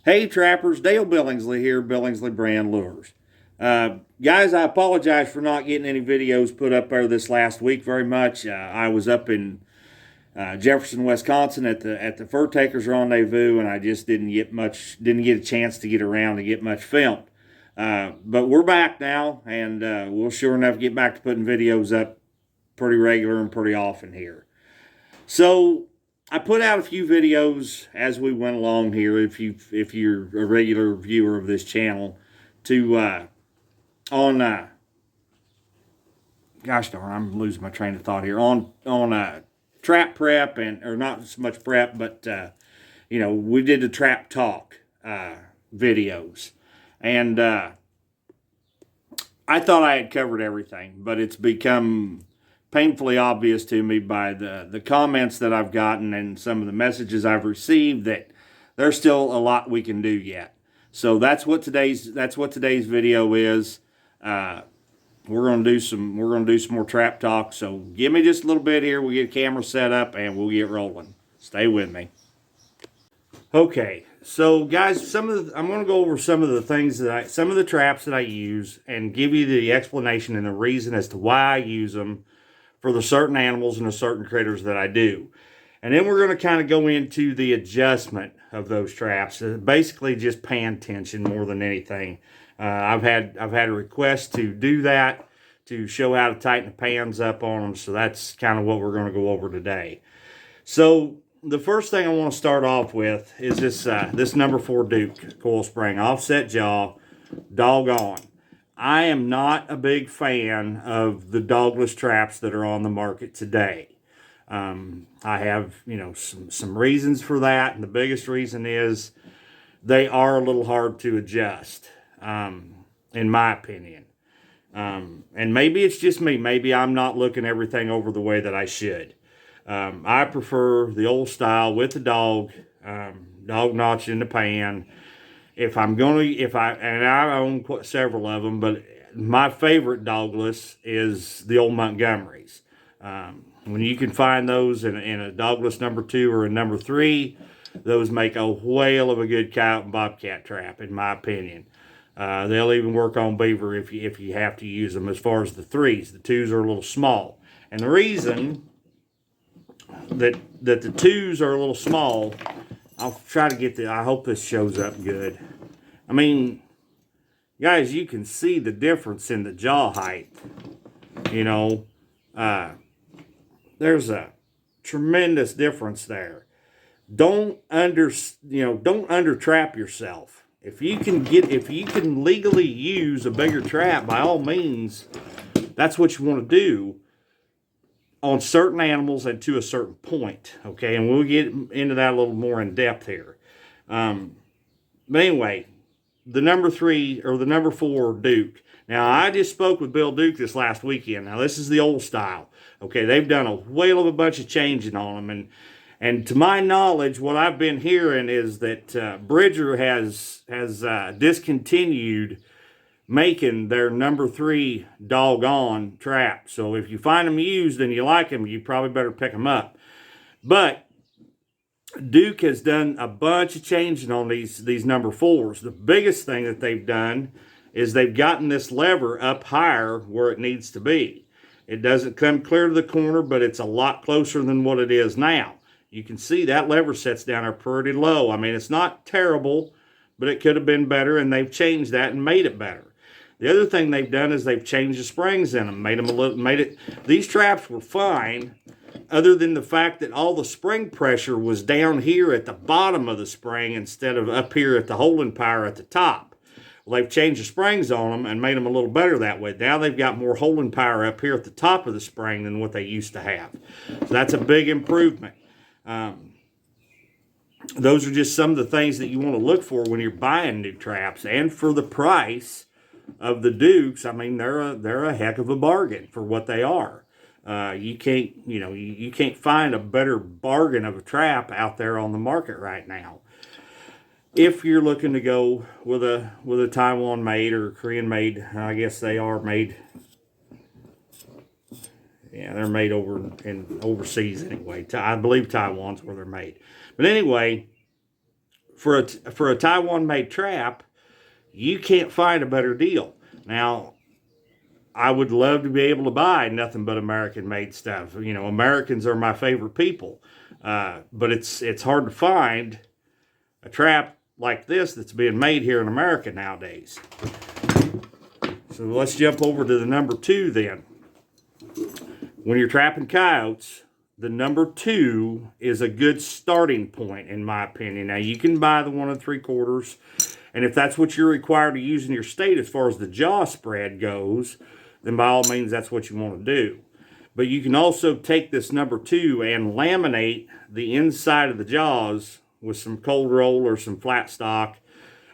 Hey trappers, Dale Billingsley here, Billingsley Brand Lures. Guys, I apologize for not getting any videos put up there this last week very much. I was up in Jefferson, Wisconsin at the Fur Takers Rendezvous, and I just didn't get a chance to get around to get much filmed. But we're back now, and we'll sure enough get back to putting videos up pretty regular and pretty often here. So I put out a few videos as we went along here. If you're a regular viewer of this channel, to on gosh darn, I'm losing my train of thought here on trap prep or not so much prep, but we did the trap talk videos, and I thought I had covered everything, but it's become painfully obvious to me by the comments that I've gotten and some of the messages I've received that there's still a lot we can do yet. So that's what today's video is. We're gonna do some more trap talk. So give me just a little bit here. We'll get a camera set up and we'll get rolling. Stay with me. Okay, so guys, I'm going to go over some of the things some of the traps that I use and give you the explanation and the reason as to why I use them for the certain animals and the certain critters that I do. And then we're going to kind of go into the adjustment of those traps, basically just pan tension more than anything. I've had a request to do that, to show how to tighten the pans up on them, so that's kind of what we're going to go over today. So the first thing I want to start off with is this number 4 Duke coil spring, offset jaw, doggone. I am not a big fan of the dogless traps that are on the market today. I have, some reasons for that, and the biggest reason is they are a little hard to adjust, in my opinion. And maybe it's just me. Maybe I'm not looking everything over the way that I should. I prefer the old style with the dog notch in the pan. I own several of them, but my favorite dogless is the old Montgomerys. When you can find those in a dogless number 2 or a number 3, those make a whale of a good coyote and bobcat trap, in my opinion. They'll even work on beaver if you have to use them. As far as the 3s, the 2s are a little small, and the reason that the 2s are a little small, I'll try to get I hope this shows up good. I mean, guys, you can see the difference in the jaw height. There's a tremendous difference there. Don't under-trap yourself. If you can legally use a bigger trap, by all means, that's what you want to do on certain animals and to a certain point, okay? And we'll get into that a little more in depth here. But anyway, the number 3 or the number 4 Duke. Now, I just spoke with Bill Duke this last weekend. Now, this is the old style, okay? They've done a whale of a bunch of changing on them, and to my knowledge, what I've been hearing is that Bridger has discontinued making their number 3 doggone trap. So if you find them used and you like them, you probably better pick them up. But Duke has done a bunch of changing on these number 4s. The biggest thing that they've done is they've gotten this lever up higher where it needs to be. It doesn't come clear to the corner, but it's a lot closer than what it is now. You can see that lever sets down there pretty low. I mean, it's not terrible, but it could have been better, and they've changed that and made it better. The other thing they've done is they've changed the springs in them, these traps were fine, other than the fact that all the spring pressure was down here at the bottom of the spring instead of up here at the holding power at the top. Well, they've changed the springs on them and made them a little better that way. Now they've got more holding power up here at the top of the spring than what they used to have. So that's a big improvement. Those are just some of the things that you want to look for when you're buying new traps. And for the price of the Dukes, I mean, they're a heck of a bargain for what they are. You can't find a better bargain of a trap out there on the market right now. If you're looking to go with a Taiwan made or Korean made, I guess they are made. Yeah, they're made overseas anyway. I believe Taiwan's where they're made. But anyway, for a Taiwan-made trap, you can't find a better deal. Now, I would love to be able to buy nothing but American-made stuff. You know, Americans are my favorite people, but it's hard to find a trap like this that's being made here in America nowadays. So let's jump over to the number 2 then. When you're trapping coyotes, the number 2 is a good starting point, in my opinion. Now, you can buy the 1 3/4, and if that's what you're required to use in your state as far as the jaw spread goes, then by all means, that's what you want to do. But you can also take this number 2 and laminate the inside of the jaws with some cold roll or some flat stock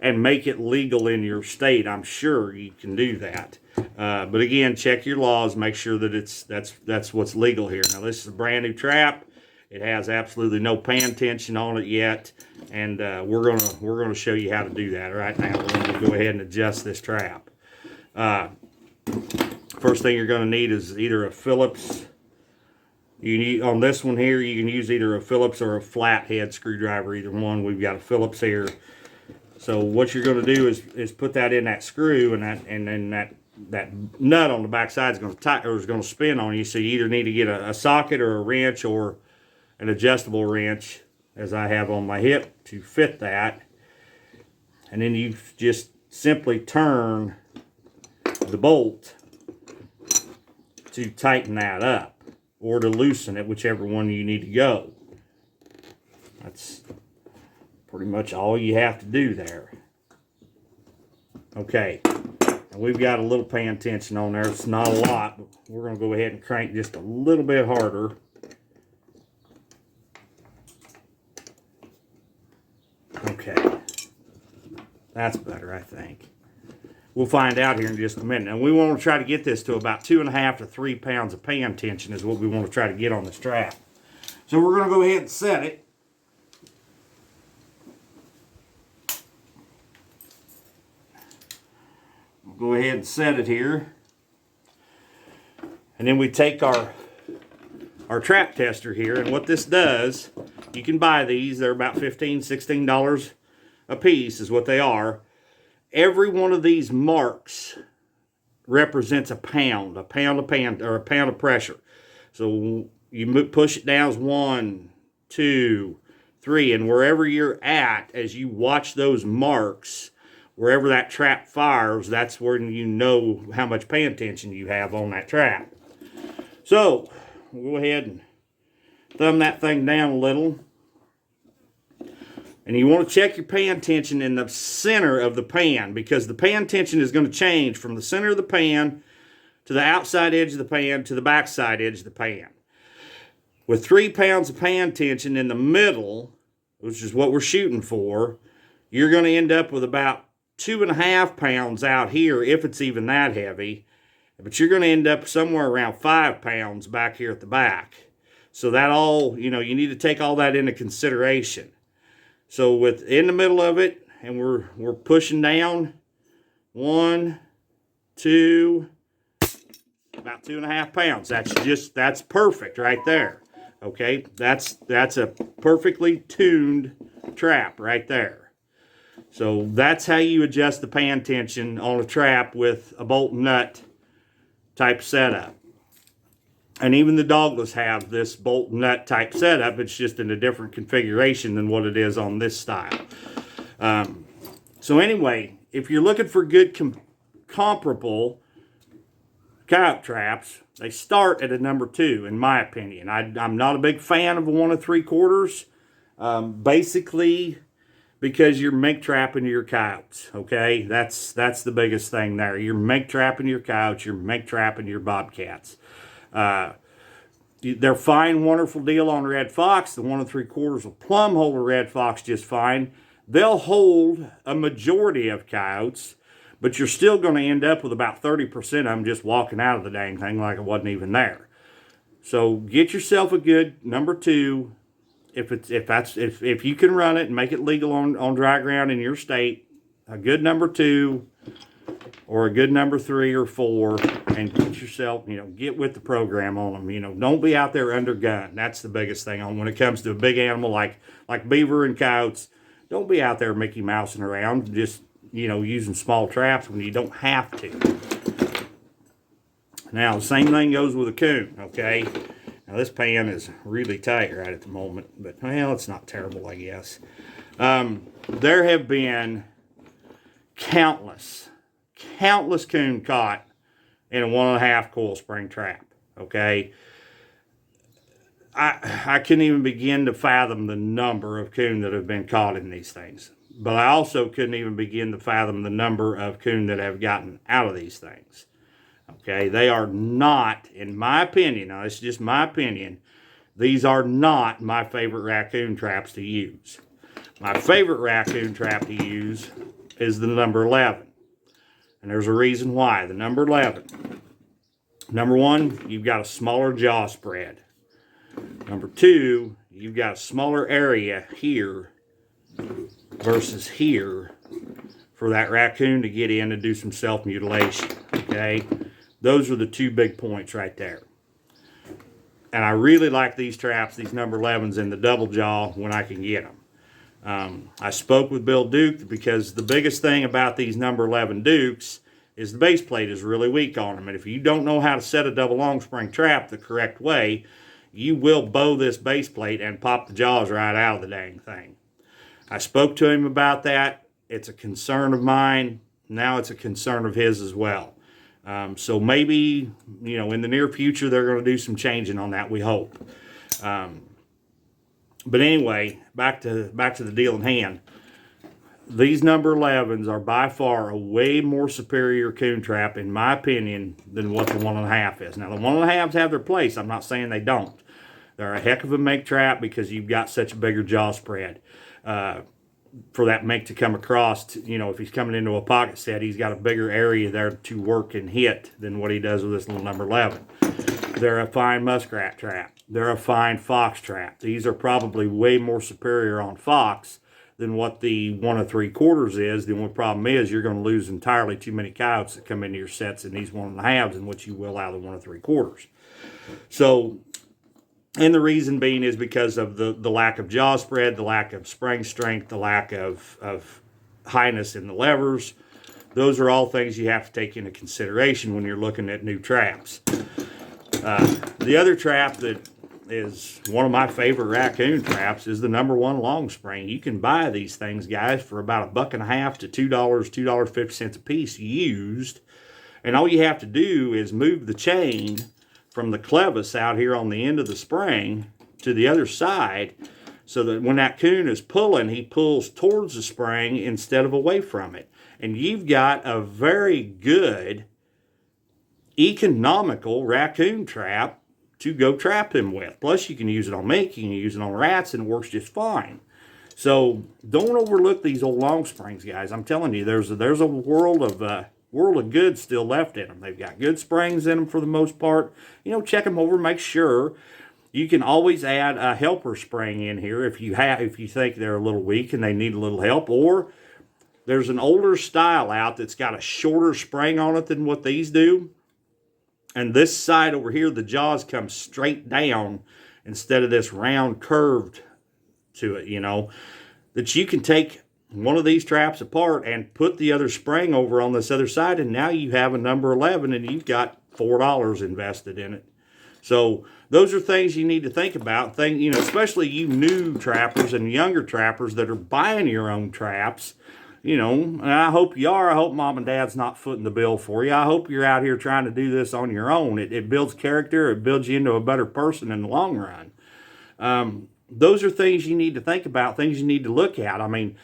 and make it legal in your state. I'm sure you can do that. But again, check your laws, make sure that that's what's legal here. Now, this is a brand new trap. It has absolutely no pan tension on it yet, and we're gonna show you how to do that right now. We're gonna go ahead and adjust this trap. First thing you're gonna need is either a Phillips. You need, on this one here, you can use either a Phillips or a flathead screwdriver, either one. We've got a Phillips here. So what you're going to do is put that in that screw, and then that nut on the back side is going to tighten, or is going to spin on you. So you either need to get a socket or a wrench or an adjustable wrench, as I have on my hip, to fit that. And then you just simply turn the bolt to tighten that up, or to loosen it, whichever one you need to go. That's pretty much all you have to do there. Okay, and we've got a little pan tension on there. It's not a lot, but we're going to go ahead and crank just a little bit harder. Okay, that's better, I think. We'll find out here in just a minute. And we want to try to get this to about 2.5 to 3 pounds of pan tension is what we want to try to get on this trap. So we're going to go ahead and set it. We'll go ahead and set it here. And then we take our trap tester here, and what this does, you can buy these. They're about $15, $16 a piece is what they are. Every one of these marks represents a pound of pan, or a pound of pressure. So you push it down as 1, 2, 3, and wherever you're at, as you watch those marks, wherever that trap fires, that's where you know how much pan tension you have on that trap. So we'll go ahead and thumb that thing down a little. And you want to check your pan tension in the center of the pan, because the pan tension is going to change from the center of the pan to the outside edge of the pan to the backside edge of the pan. With 3 pounds of pan tension in the middle, which is what we're shooting for, you're going to end up with about 2.5 pounds out here, if it's even that heavy. But you're going to end up somewhere around 5 pounds back here at the back. So that all, you need to take all that into consideration. So in the middle of it, and we're pushing down, 1, 2, about 2.5 pounds. That's perfect right there. Okay, that's a perfectly tuned trap right there. So that's how you adjust the pan tension on a trap with a bolt and nut type setup. And even the dogless have this bolt and nut type setup. It's just in a different configuration than what it is on this style. So anyway, if you're looking for good comparable coyote traps, they start at a number 2, in my opinion. I'm not a big fan of a 1 3/4. Basically, because you're mink trapping your coyotes, okay? That's the biggest thing there. You're mink trapping your coyotes, you're mink trapping your bobcats. They're fine, wonderful deal on red fox. The 1 3/4 will plumb hold a red fox just fine. They'll hold a majority of coyotes, but you're still going to end up with about 30% of them just walking out of the dang thing like it wasn't even there. So get yourself a good number 2. If you can run it and make it legal on dry ground in your state, a good number 2 or a good number 3 or 4, and get yourself, get with the program on them. Don't be out there under gun. That's the biggest thing when it comes to a big animal like beaver and coyotes. Don't be out there Mickey Mousing around, just, you know, using small traps when you don't have to. Now, the same thing goes with a coon, okay? Now, this pan is really tight right at the moment, but, well, it's not terrible, I guess. There have been countless coon caught in a 1.5 coil spring trap, okay? I couldn't even begin to fathom the number of coon that have been caught in these things. But I also couldn't even begin to fathom the number of coon that have gotten out of these things. Okay, they are not, in my opinion, now this is just my opinion, these are not my favorite raccoon traps to use. My favorite raccoon trap to use is the number 11. And there's a reason why. The number 11. Number one, you've got a smaller jaw spread. Number two, you've got a smaller area here versus here for that raccoon to get in and do some self-mutilation, okay? Those are the two big points right there. And I really like these traps, these number 11s in the double jaw when I can get them. I spoke with Bill Duke because the biggest thing about these number 11 Dukes is the base plate is really weak on them. And if you don't know how to set a double long spring trap the correct way, you will bow this base plate and pop the jaws right out of the dang thing. I spoke to him about that. It's a concern of mine. Now it's a concern of his as well. So maybe, you know, in the near future, they're going to do some changing on that, we hope. But anyway, back to the deal in hand. These number 11s are by far a way more superior coon trap, in my opinion, than what the 1.5 is. Now, the 1.5s have their place. I'm not saying they don't. They're a heck of a make trap because you've got such a bigger jaw spread. For that make to come across, you know, if he's coming into a pocket set, he's got a bigger area there to work and hit than what he does with this little number 11. They're a fine muskrat trap. They're a fine fox trap. These are probably way more superior on fox than what the 1 3/4 is. The only problem is you're going to lose entirely too many coyotes that come into your sets in these 1.5s than what you will out of the 1 3/4. So, and the reason being is because of the lack of jaw spread, the lack of spring strength, the lack of highness in the levers. Those are all things you have to take into consideration when you're looking at new traps. The other trap that is one of my favorite raccoon traps is the number 1 long spring. You can buy these things, guys, for about $1.50 to $2, $2.50 a piece used. And all you have to do is move the chain from the clevis out here on the end of the spring to the other side so that when that coon is pulling, he pulls towards the spring instead of away from it. And you've got a very good, economical raccoon trap to go trap him with. Plus, you can use it on mink, you can use it on rats, and it works just fine. So don't overlook these old long springs, guys. I'm telling you, there's a world of good still left in them. They've got good springs in them for the most part. You know, check them over, make sure. You can always add a helper spring in here if you think they're a little weak and they need a little help. Or there's an older style out that's got a shorter spring on it than what these do. And this side over here, the jaws come straight down instead of this round curved to it, you know. That you can take one of these traps apart and put the other spring over on this other side, and now you have a number 11 and you've got $4 invested in it. So those are things you need to think about. You know, especially you new trappers and younger trappers that are buying your own traps. You know, and I hope you are. I hope mom and dad's not footing the bill for you. I hope you're out here trying to do this on your own. It builds character. It builds you into a better person in the long run. Those are things you need to think about, things you need to look at. I mean,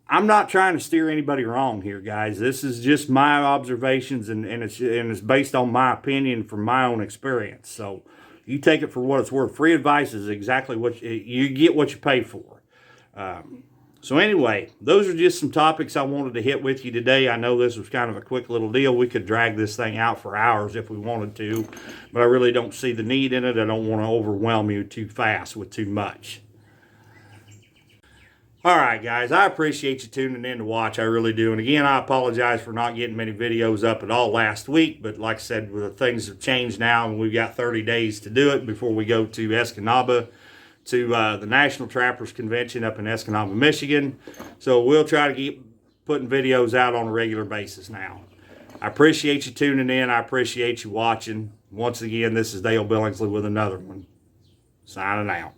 I'm not trying to steer anybody wrong here, guys. This is just my observations, and it's based on my opinion from my own experience. So you take it for what it's worth. Free advice is exactly what you get what you pay for. So anyway, those are just some topics I wanted to hit with you today. I know this was kind of a quick little deal. We could drag this thing out for hours if we wanted to, but I really don't see the need in it. I don't want to overwhelm you too fast with too much. All right, guys, I appreciate you tuning in to watch. I really do. And again, I apologize for not getting many videos up at all last week. But like I said, things have changed now, and we've got 30 days to do it before we go to Escanaba to the National Trappers Convention up in Escanaba, Michigan. So we'll try to keep putting videos out on a regular basis now. I appreciate you tuning in. I appreciate you watching. Once again, this is Dale Billingsley with another one. Signing out.